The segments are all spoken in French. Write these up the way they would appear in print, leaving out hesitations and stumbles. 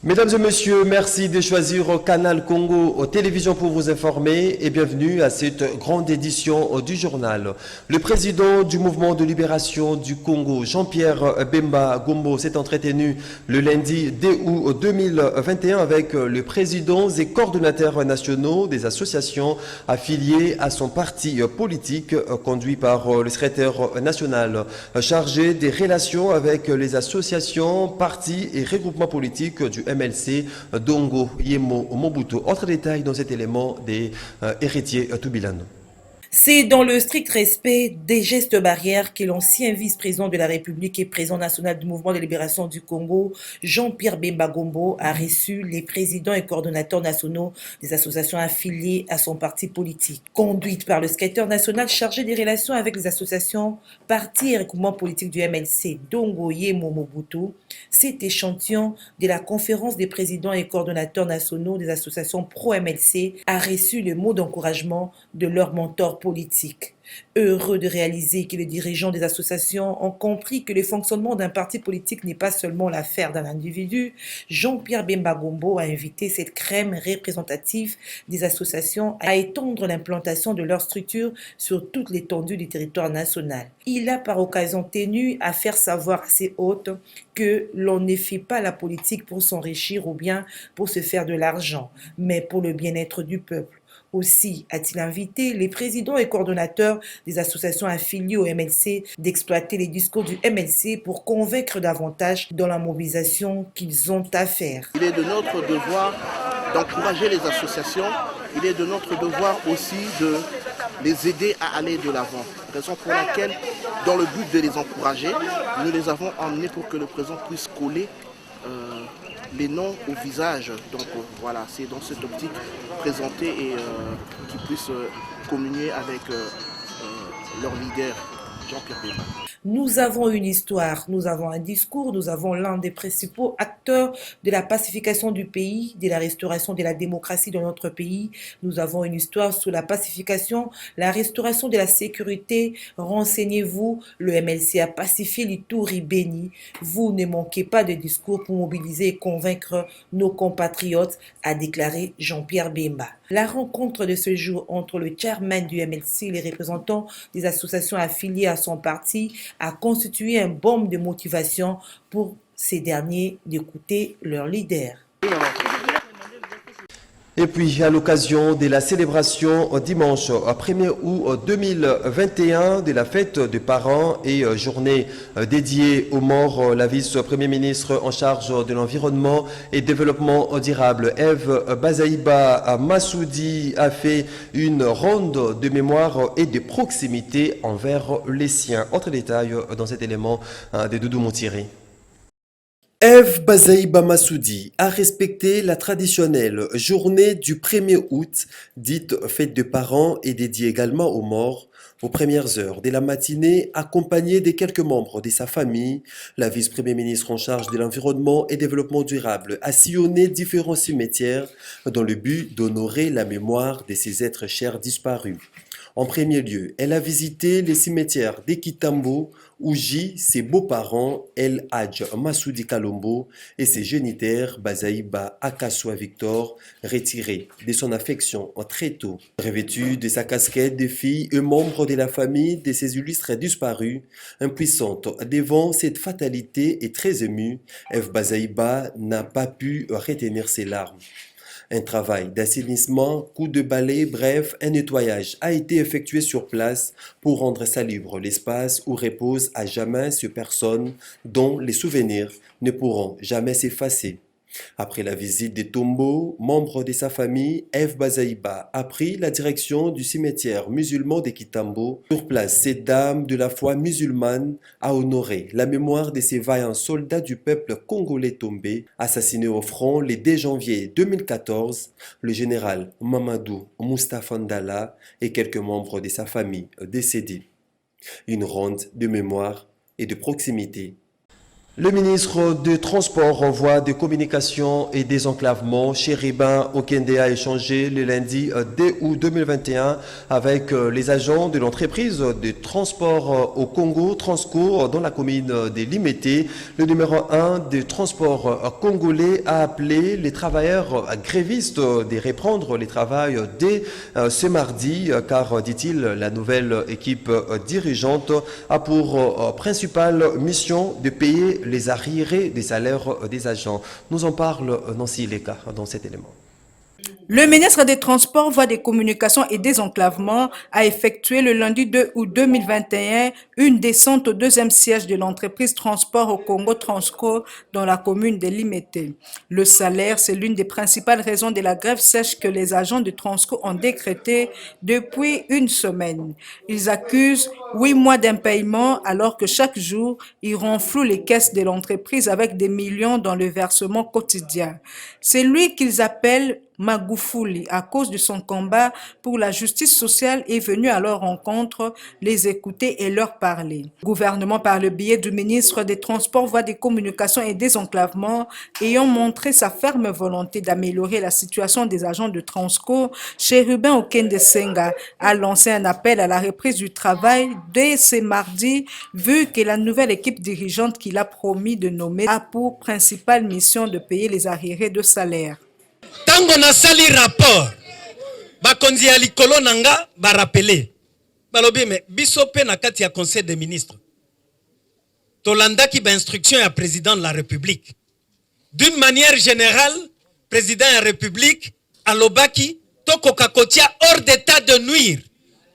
Mesdames et messieurs, merci de choisir Canal Congo Télévision pour vous informer et bienvenue à cette grande édition du journal. Le président du mouvement de libération du Congo, Jean-Pierre Bemba Gombo, s'est entretenu le lundi 2 août 2021 avec les présidents et coordonnateurs nationaux des associations affiliées à son parti politique conduit par le secrétaire national chargé des relations avec les associations, partis et regroupements politiques du MLC Dongo Yemo Mobutu. Autre détail dans cet élément des héritiers Toubilane. C'est dans le strict respect des gestes barrières que l'ancien vice-président de la République et président national du mouvement de libération du Congo, Jean-Pierre Bemba Gombo, a reçu les présidents et coordonnateurs nationaux des associations affiliées à son parti politique. Conduite par le secrétaire national chargé des relations avec les associations, partis et regroupements politiques du MLC Dongo Yemo Mobutu, cet échantillon de la conférence des présidents et coordonnateurs nationaux des associations pro-MLC a reçu le mot d'encouragement de leur mentor politique. Heureux de réaliser que les dirigeants des associations ont compris que le fonctionnement d'un parti politique n'est pas seulement l'affaire d'un individu, Jean-Pierre Bemba Gombo a invité cette crème représentative des associations à étendre l'implantation de leur structure sur toute l'étendue du territoire national. Il a par occasion tenu à faire savoir à ses hôtes que l'on ne fait pas la politique pour s'enrichir ou bien pour se faire de l'argent, mais pour le bien-être du peuple. Aussi a-t-il invité les présidents et coordonnateurs des associations affiliées au MLC d'exploiter les discours du MLC pour convaincre davantage dans la mobilisation qu'ils ont à faire. Il est de notre devoir d'encourager les associations, il est de notre devoir aussi de les aider à aller de l'avant. Raison pour laquelle, dans le but de les encourager, nous les avons emmenés pour que le président puisse coller les noms au visage. Donc voilà, c'est dans cette optique présentée et qu'ils puissent communier avec leur leader, Jean-Pierre Bemba. Nous avons une histoire, nous avons un discours, nous avons l'un des principaux acteurs de la pacification du pays, de la restauration de la démocratie dans notre pays. Nous avons une histoire sur la pacification, la restauration de la sécurité. Renseignez-vous, le MLC a pacifié l'Ituri béni. Vous ne manquez pas de discours pour mobiliser et convaincre nos compatriotes, a déclaré Jean-Pierre Bemba. La rencontre de ce jour entre le chairman du MLC et les représentants des associations affiliées à son parti a constitué un baume de motivation pour ces derniers d'écouter leur leader. Et puis, à l'occasion de la célébration dimanche 1er août 2021 de la fête des parents et journée dédiée aux morts, la vice-premier ministre en charge de l'environnement et développement durable, Eve Bazaïba Massoudi, a fait une ronde de mémoire et de proximité envers les siens. Autre détail dans cet élément de Doudou Montiri. Eve Bazaïba Massoudi a respecté la traditionnelle journée du 1er août, dite fête des parents et dédiée également aux morts, aux premières heures de la matinée, accompagnée des quelques membres de sa famille. La vice-premier ministre en charge de l'environnement et développement durable a sillonné différents cimetières dans le but d'honorer la mémoire de ces êtres chers disparus. En premier lieu, elle a visité les cimetières d'Ekitambo, où gît ses beaux-parents El Hadj Massoudi Kalombo et ses géniteurs Bazaïba Akassoua Victor, retirés de son affection très tôt. Revêtue de sa casquette de fille et membre de la famille de ses illustres disparus, impuissante devant cette fatalité et très émue, Eve Bazaïba n'a pas pu retenir ses larmes. Un travail d'assainissement, coup de balai, bref, un nettoyage a été effectué sur place pour rendre salubre l'espace où reposent à jamais ces personnes dont les souvenirs ne pourront jamais s'effacer. Après la visite des tombeaux, membre de sa famille, Eve Bazaïba a pris la direction du cimetière musulman d'Ekitambo. Sur place, cette dame de la foi musulmane a honoré la mémoire de ces vaillants soldats du peuple congolais tombés, assassinés au front le 2 janvier 2014, le général Mamadou Moustapha Ndala et quelques membres de sa famille décédés. Une ronde de mémoire et de proximité. Le ministre des Transports, Voies de Communication et Désenclavement, Chéribin Okende, a échangé le lundi 2 août 2021 avec les agents de l'entreprise de transport au Congo, Transco, dans la commune des Limété. Le numéro 1 des transports congolais a appelé les travailleurs grévistes de reprendre les travaux dès ce mardi, car, dit-il, la nouvelle équipe dirigeante a pour principale mission de payer les arriérés des salaires des agents. Nous en parle Nancy Leka dans cet élément. Le ministre des Transports, Voies des Communications et Désenclavement a effectué le lundi 2 août 2021 une descente au deuxième siège de l'entreprise Transport au Congo Transco dans la commune de Limété. Le salaire, c'est l'une des principales raisons de la grève sèche que les agents de Transco ont décrété depuis une semaine. Ils accusent 8 mois d'impayement alors que chaque jour, ils renflouent les caisses de l'entreprise avec des millions dans le versement quotidien. C'est lui qu'ils appellent Magoufouli, à cause de son combat pour la justice sociale, est venu à leur rencontre, les écouter et leur parler. Le gouvernement, par le biais du ministre des Transports, Voies des Communications et Désenclavement, ayant montré sa ferme volonté d'améliorer la situation des agents de Transco, Chérubin Okende Senga a lancé un appel à la reprise du travail dès ce mardi, vu que la nouvelle équipe dirigeante qu'il a promis de nommer a pour principale mission de payer les arriérés de salaire. Tango na sali rapport bakonzi ya likolo nanga ba rappeler balobi me biso pe na kati ya conseil des ministres tolandaki ba instruction ya président de la république d'une manière générale président de la république alobaki tokoka kotia hors d'état de nuire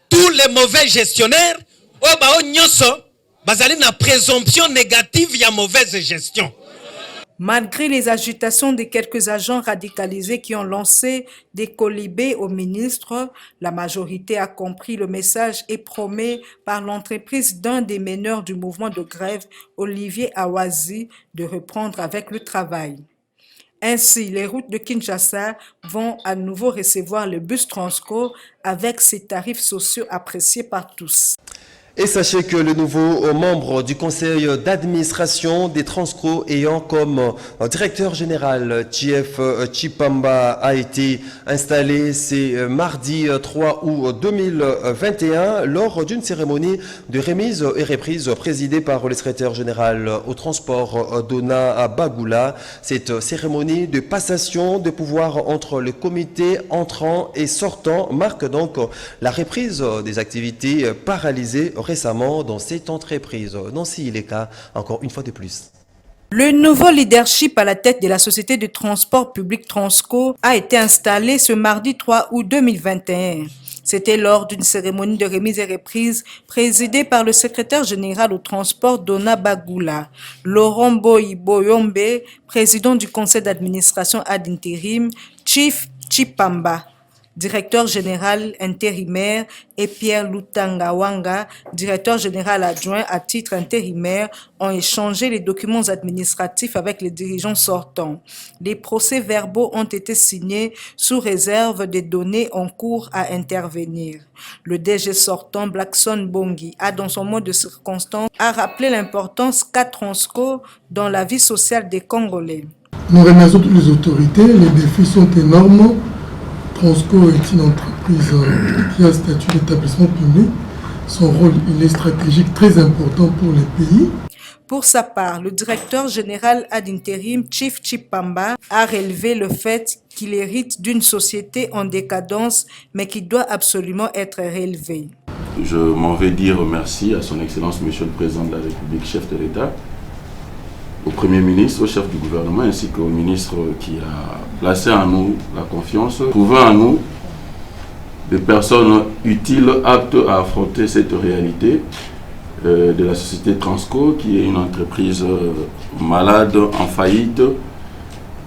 tous les mauvais gestionnaires o ba nyonso bazali na présomption négative ya mauvaise gestion. Malgré les agitations de quelques agents radicalisés qui ont lancé des colibés au ministre, la majorité a compris le message et promet par l'entreprise d'un des meneurs du mouvement de grève, Olivier Awazi, de reprendre avec le travail. Ainsi, les routes de Kinshasa vont à nouveau recevoir le bus Transco avec ses tarifs sociaux appréciés par tous. Et sachez que le nouveau membre du conseil d'administration des Transco ayant comme directeur général Chief Chipamba a été installé ce mardi 3 août 2021 lors d'une cérémonie de remise et reprise présidée par le secrétaire général au transport Dona Bagula. Cette cérémonie de passation de pouvoir entre le comité entrant et sortant marque donc la reprise des activités paralysées récemment dans cette entreprise. Nancy Ileka, encore une fois de plus. Le nouveau leadership à la tête de la société de transport public Transco a été installé ce mardi 3 août 2021. C'était lors d'une cérémonie de remise et reprise présidée par le secrétaire général au transport Dona Bagula. Laurent Boyombe, président du conseil d'administration ad intérim, Chief Chipamba, directeur général intérimaire, et Pierre Lutangawanga, directeur général adjoint à titre intérimaire, ont échangé les documents administratifs avec les dirigeants sortants. Les procès-verbaux ont été signés sous réserve des données en cours à intervenir. Le DG sortant, Blackson Bongi, a dans son mot de circonstance a rappelé l'importance qu'a Transco dans la vie sociale des Congolais. Nous remercions toutes les autorités, les défis sont énormes. Transco est une entreprise qui a un statut d'établissement public. Son rôle il est stratégique très important pour les pays. Pour sa part, le directeur général ad intérim, Chief Chipamba, a relevé le fait qu'il hérite d'une société en décadence, mais qui doit absolument être relevée. Je m'en vais dire merci à son Excellence, Monsieur le Président de la République, chef de l'État, au Premier ministre, au chef du gouvernement, ainsi qu'au ministre qui a placé en nous la confiance, trouvant en nous des personnes utiles, aptes à affronter cette réalité de la société Transco, qui est une entreprise malade, en faillite,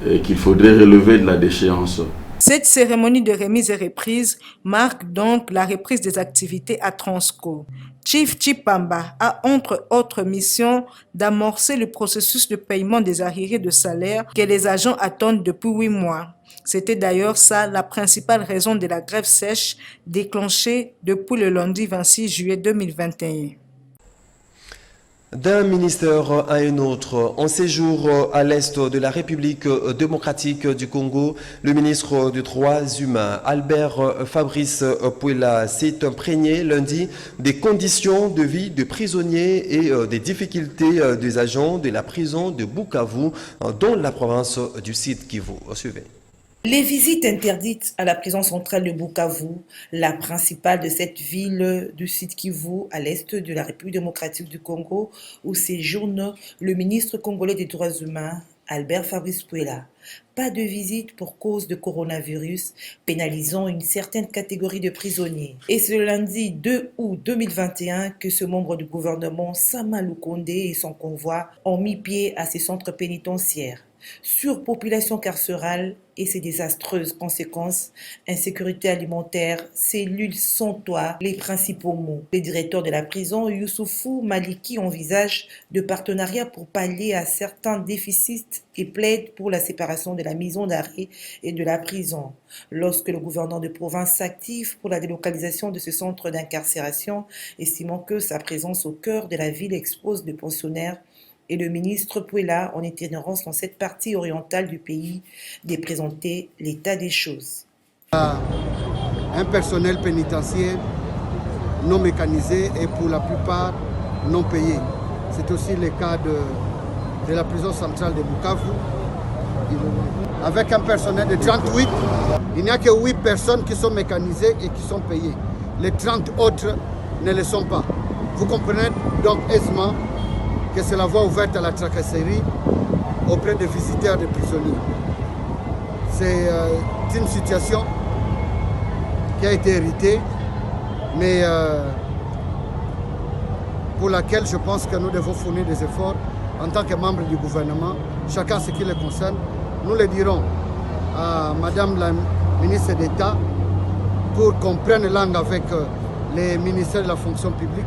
et qu'il faudrait relever de la déchéance. Cette cérémonie de remise et reprise marque donc la reprise des activités à Transco. Chief Chipamba a entre autres missions d'amorcer le processus de paiement des arriérés de salaire que les agents attendent depuis 8 mois. C'était d'ailleurs ça la principale raison de la grève sèche déclenchée depuis le lundi 26 juillet 2021. D'un ministère à un autre, en séjour à l'est de la République démocratique du Congo, le ministre des Droits humains, Albert Fabrice Puela, s'est imprégné lundi des conditions de vie des prisonniers et des difficultés des agents de la prison de Bukavu dans la province du Sud Kivu. Suivez. Les visites interdites à la prison centrale de Bukavu, la principale de cette ville du Sud Kivu à l'est de la République démocratique du Congo, où séjourne le ministre congolais des droits humains, Albert Fabrice Puela. Pas de visite pour cause de coronavirus, pénalisant une certaine catégorie de prisonniers. Et c'est le lundi 2 août 2021 que ce membre du gouvernement, Sama Lukonde et son convoi ont mis pied à ces centres pénitentiaires. Surpopulation carcérale et ses désastreuses conséquences, insécurité alimentaire, cellules sans toit, les principaux mots. Le directeur de la prison, Youssoufou Maliki, envisage de partenariats pour pallier à certains déficits et plaide pour la séparation de la maison d'arrêt et de la prison. Lorsque le gouverneur de province s'active pour la délocalisation de ce centre d'incarcération, estimant que sa présence au cœur de la ville expose des pensionnaires, et le ministre Puela, en itinérance dans cette partie orientale du pays, de présenter l'état des choses. Un personnel pénitentiaire non mécanisé et pour la plupart non payé. C'est aussi le cas de la prison centrale de Bukavu. Avec un personnel de 38, il n'y a que 8 personnes qui sont mécanisées et qui sont payées. Les 30 autres ne le sont pas. Vous comprenez donc aisément que c'est la voie ouverte à la tracasserie auprès des visiteurs des prisonniers. C'est une situation qui a été héritée, mais pour laquelle je pense que nous devons fournir des efforts en tant que membres du gouvernement, chacun ce qui le concerne. Nous le dirons à Madame la ministre d'État pour qu'on prenne langue avec les ministères de la fonction publique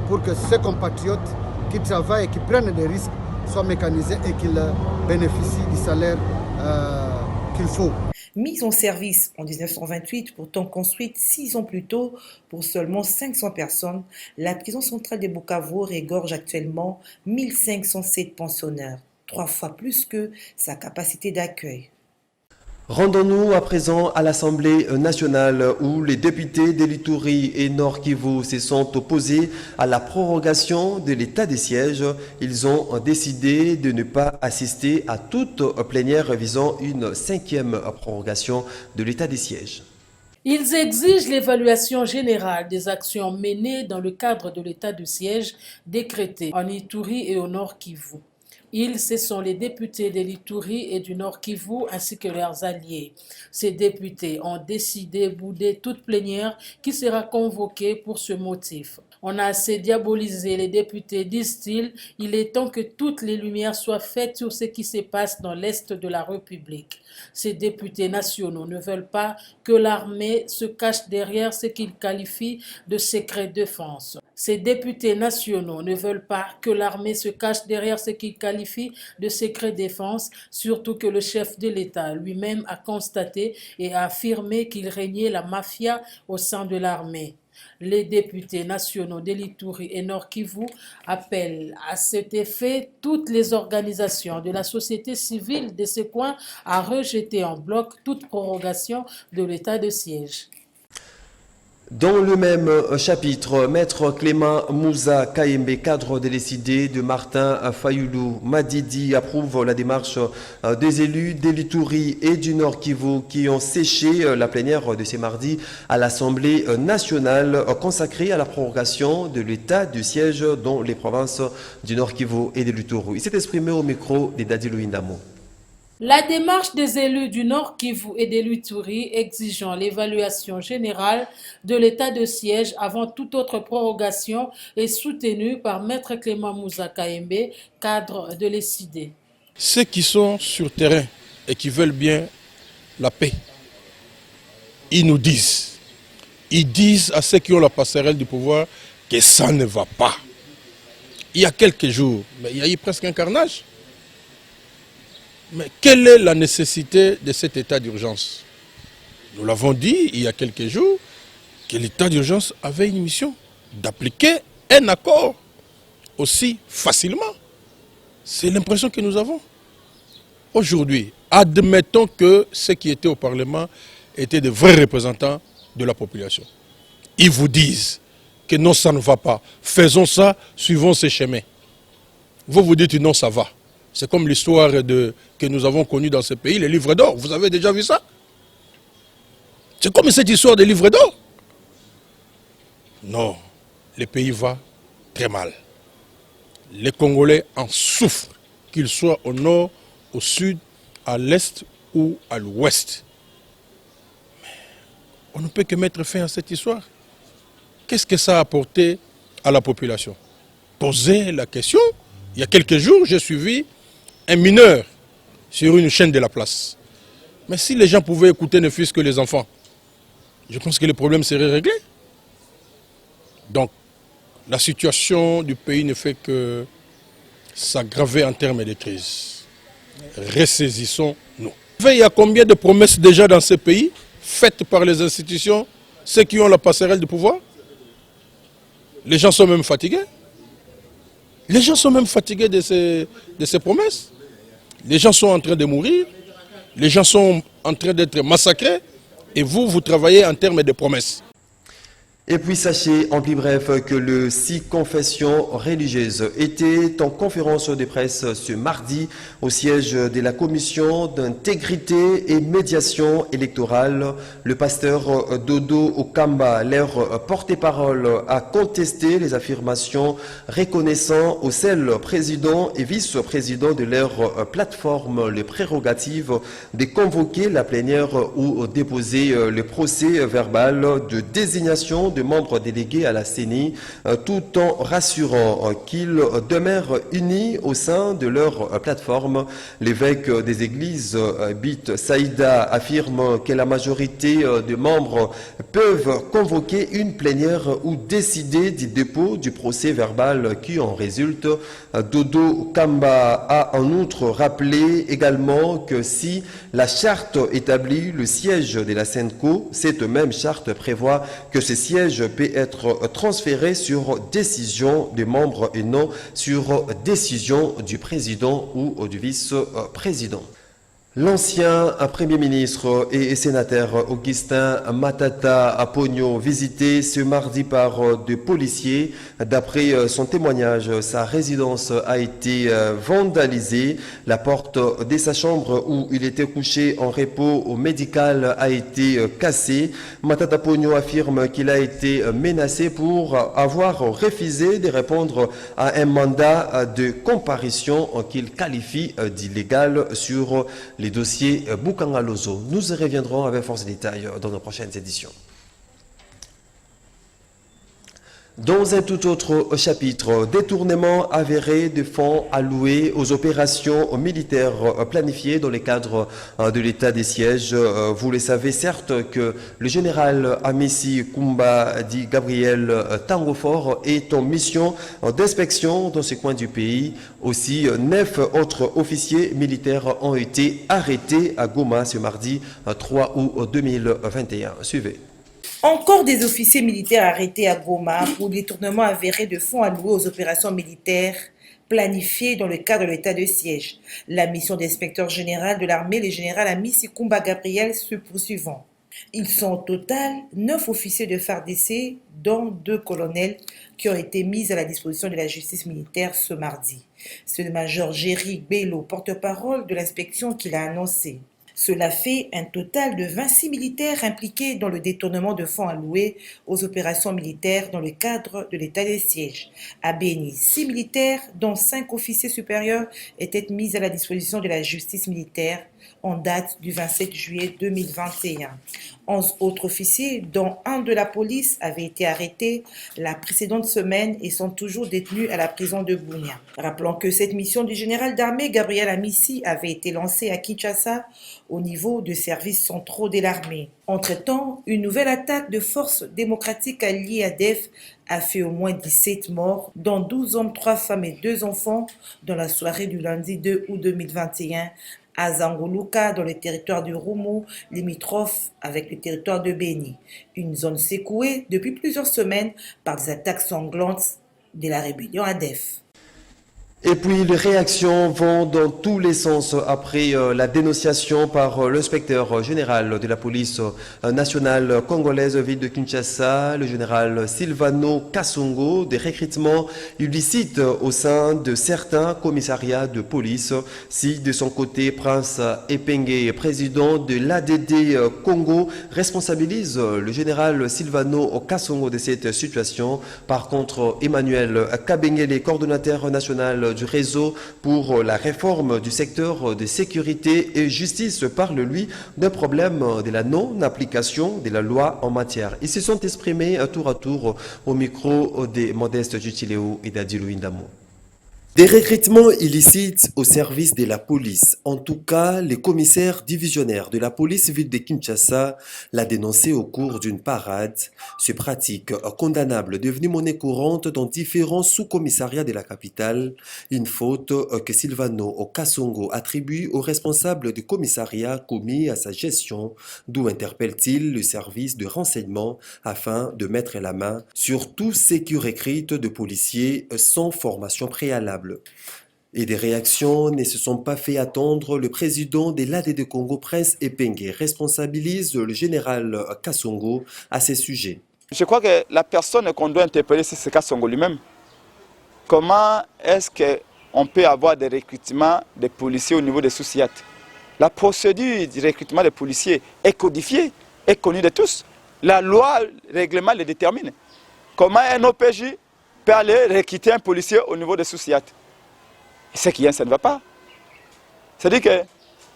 pour que ces compatriotes qui travaillent et qui prennent des risques soient mécanisés et qu'ils bénéficient du salaire qu'il faut. Mise en service en 1928, pourtant construite 6 ans plus tôt pour seulement 500 personnes, la prison centrale de Bukavu regorge actuellement 1507 pensionnaires, 3 fois plus que sa capacité d'accueil. Rendons-nous à présent à l'Assemblée nationale où les députés de l'Ituri et Nord Kivu se sont opposés à la prorogation de l'état des sièges. Ils ont décidé de ne pas assister à toute plénière visant une 5e prorogation de l'état des sièges. Ils exigent l'évaluation générale des actions menées dans le cadre de l'état de siège décrété en Ituri et au Nord Kivu. Ils, ce sont les députés de l'Ituri et du Nord Kivu ainsi que leurs alliés. Ces députés ont décidé de bouder toute plénière qui sera convoquée pour ce motif. On a assez diabolisé les députés, disent-ils. Il est temps que toutes les lumières soient faites sur ce qui se passe dans l'Est de la République. Ces députés nationaux ne veulent pas que l'armée se cache derrière ce qu'ils qualifient de secret défense. Ces députés nationaux ne veulent pas que l'armée se cache derrière ce qu'ils qualifient de secret défense, surtout que le chef de l'État lui-même a constaté et a affirmé qu'il régnait la mafia au sein de l'armée. Les députés nationaux de l'Ituri et Nord Kivu appellent à cet effet toutes les organisations de la société civile de ce coin à rejeter en bloc toute prorogation de l'état de siège. Dans le même chapitre, Maître Clément Moussa Kayembe, cadre de l'ECD de Martin Fayoulou Madidi, approuve la démarche des élus de l'Ituri et du Nord Kivu qui ont séché la plénière de ce mardi à l'Assemblée nationale consacrée à la prorogation de l'état du siège dans les provinces du Nord Kivu et de l'Ituri. Il s'est exprimé au micro de Dadi Louindamo. La démarche des élus du Nord Kivu et de l'Ituri exigeant l'évaluation générale de l'état de siège avant toute autre prorogation est soutenue par Maître Clément Moussa Kayembe, cadre de l'ECD. Ceux qui sont sur terrain et qui veulent bien la paix, ils nous disent. Ils disent à ceux qui ont la passerelle du pouvoir que ça ne va pas. Il y a quelques jours, mais il y a eu presque un carnage. Mais quelle est la nécessité de cet état d'urgence? Nous l'avons dit il y a quelques jours que l'état d'urgence avait une mission d'appliquer un accord aussi facilement. C'est l'impression que nous avons. Aujourd'hui, admettons que ceux qui étaient au Parlement étaient de vrais représentants de la population. Ils vous disent que non, ça ne va pas. Faisons ça, suivons ces chemins. Vous dites non, ça va. C'est comme l'histoire que nous avons connue dans ce pays, les livres d'or. Vous avez déjà vu ça? C'est comme cette histoire des livres d'or. Non, le pays va très mal. Les Congolais en souffrent, qu'ils soient au nord, au sud, à l'est ou à l'ouest. On ne peut que mettre fin à cette histoire. Qu'est-ce que ça a apporté à la population? Poser la question. Il y a quelques jours, j'ai suivi un mineur sur une chaîne de la place. Mais si les gens pouvaient écouter ne fût-ce que les enfants, je pense que le problème serait réglé. Donc, la situation du pays ne fait que s'aggraver en termes de crise. Ressaisissons-nous. Il y a combien de promesses déjà dans ce pays, faites par les institutions, ceux qui ont la passerelle du pouvoir? Les gens sont même fatigués. Les gens sont même fatigués de ces promesses. Les gens sont en train de mourir. Les gens sont en train d'être massacrés. Et vous travaillez en termes de promesses. Et puis sachez en plus bref que le 6 confessions religieuses était en conférence de presse ce mardi au siège de la commission d'intégrité et médiation électorale. Le pasteur Dodo Okamba, leur porte-parole, a contesté les affirmations reconnaissant au seul président et vice-président de leur plateforme les prérogatives de convoquer la plénière ou déposer le procès verbal de désignation de membres délégués à la CENI, tout en rassurant qu'ils demeurent unis au sein de leur plateforme. L'évêque des églises, Bit Saïda, affirme que la majorité des membres peuvent convoquer une plénière ou décider du dépôt du procès verbal qui en résulte. Dodo Kamba a en outre rappelé également que si la charte établit le siège de la SENCO, cette même charte prévoit que ce siège peut être transféré sur décision des membres et non sur décision du président ou du vice-président. L'ancien Premier ministre et sénateur Augustin Matata Apogno, visité ce mardi par des policiers. D'après son témoignage, sa résidence a été vandalisée. La porte de sa chambre où il était couché en repos médical a été cassée. Matata Apogno affirme qu'il a été menacé pour avoir refusé de répondre à un mandat de comparution qu'il qualifie d'illégal sur les dossiers Boukangalozo. Nous y reviendrons avec force de détails dans nos prochaines éditions. Dans un tout autre chapitre, détournement avéré de fonds alloués aux opérations militaires planifiées dans le cadre de l'état des sièges. Vous le savez certes que le général Amissi Kumba dit Gabriel Tangofort est en mission d'inspection dans ce coin du pays. Aussi, 9 autres officiers militaires ont été arrêtés à Goma ce mardi 3 août 2021. Suivez. Encore des officiers militaires arrêtés à Goma pour détournement avéré de fonds alloués aux opérations militaires planifiées dans le cadre de l'état de siège. La mission d'inspecteur général de l'armée, le général Amissi Kumba Gabriel, se poursuivant. Ils sont au total 9 officiers de FARDC, dont 2 colonels qui ont été mis à la disposition de la justice militaire ce mardi. C'est le major Jerry Bello, porte-parole de l'inspection, qui l'a annoncé. Cela fait un total de 26 militaires impliqués dans le détournement de fonds alloués aux opérations militaires dans le cadre de l'état des sièges. À Béni, 6 militaires, dont 5 officiers supérieurs, étaient mis à la disposition de la justice militaire en date du 27 juillet 2021. 11 autres officiers, dont un de la police, avaient été arrêtés la précédente semaine et sont toujours détenus à la prison de Bunia. Rappelons que cette mission du général d'armée Gabriel Amissi avait été lancée à Kinshasa au niveau des services centraux de l'armée. Entre-temps, une nouvelle attaque de forces démocratiques alliées à DEF a fait au moins 17 morts, dont 12 hommes, 3 femmes et 2 enfants, dans la soirée du lundi 2 août 2021 à Zangoluka, dans le territoire du Roumo, limitrophe avec le territoire de Béni. Une zone secouée depuis plusieurs semaines par des attaques sanglantes de la rébellion ADEF. Et puis, les réactions vont dans tous les sens après la dénonciation par l'inspecteur général de la police nationale congolaise ville de Kinshasa, le général Silvano Kasongo, des recrutements illicites au sein de certains commissariats de police. Si, de son côté, Prince Epenge, président de l'ADD Congo, responsabilise le général Silvano Kasongo de cette situation. Par contre, Emmanuel Kabengele, coordonnateur national du réseau pour la réforme du secteur de sécurité et justice, parle, lui, d'un problème de la non-application de la loi en matière. Ils se sont exprimés tour à tour au micro des Modestes Jutileo et d'Adilou Indamo. Des recrutements illicites au service de la police. En tout cas, les commissaires divisionnaires de la police ville de Kinshasa l'a dénoncé au cours d'une parade. Ce pratique condamnable devenue monnaie courante dans différents sous-commissariats de la capitale. Une faute que Silvano Kasongo attribue aux responsables du commissariat commis à sa gestion. D'où interpelle-t-il le service de renseignement afin de mettre la main sur tous ceux qui recrutent de policiers sans formation préalable. Et des réactions ne se sont pas fait attendre. Le président de l'ADD Congo, Prince Epenge, responsabilise le général Kasongo à ces sujets. Je crois que la personne qu'on doit interpeller, c'est Kasongo lui-même. Comment est-ce qu'on peut avoir des recrutements de policiers au niveau des sous-SIAT? La procédure du recrutement des policiers est codifiée, est connue de tous. La loi, le règlement le détermine. Comment un OPJ peut aller recruter un policier au niveau des sous-SIAT? Ce qui est, ça ne va pas. C'est-à-dire que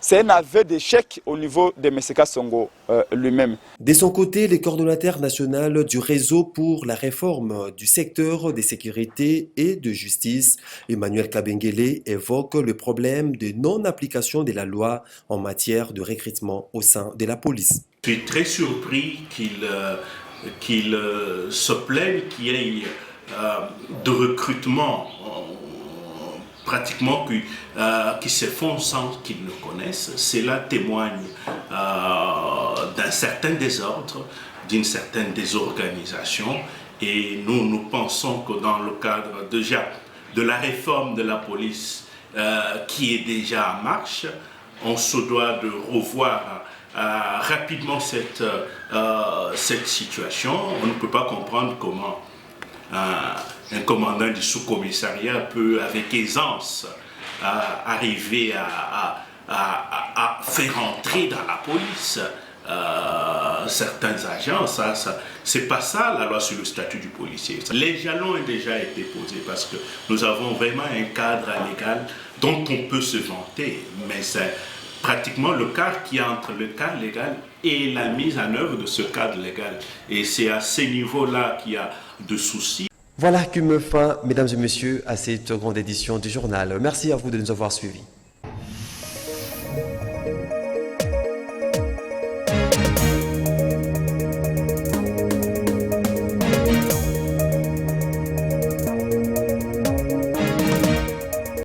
c'est un aveu d'échec au niveau de M. Kasongo lui-même. De son côté, le coordonnateur national du réseau pour la réforme du secteur de sécurité et de justice, Emmanuel Kabengele, évoque le problème de non-application de la loi en matière de recrutement au sein de la police. Je suis très surpris qu'il se plaigne qu'il y ait de recrutement pratiquement qui se font sans qu'ils ne connaissent. Cela témoigne d'un certain désordre, d'une certaine désorganisation, et nous pensons que dans le cadre déjà de la réforme de la police qui est déjà en marche, on se doit de revoir rapidement cette situation. On ne peut pas comprendre comment un commandant du sous-commissariat peut avec aisance arriver à faire entrer dans la police certains agents. C'est pas ça la loi sur le statut du policier. Les jalons ont déjà été posés parce que nous avons vraiment un cadre légal dont on peut se vanter, mais c'est pratiquement le cadre qui est entre le cadre légal et la mise en œuvre de ce cadre légal. Et c'est à ce niveau-là qu'il y a de soucis. Voilà qui me fin, mesdames et messieurs, à cette grande édition du journal. Merci à vous de nous avoir suivis.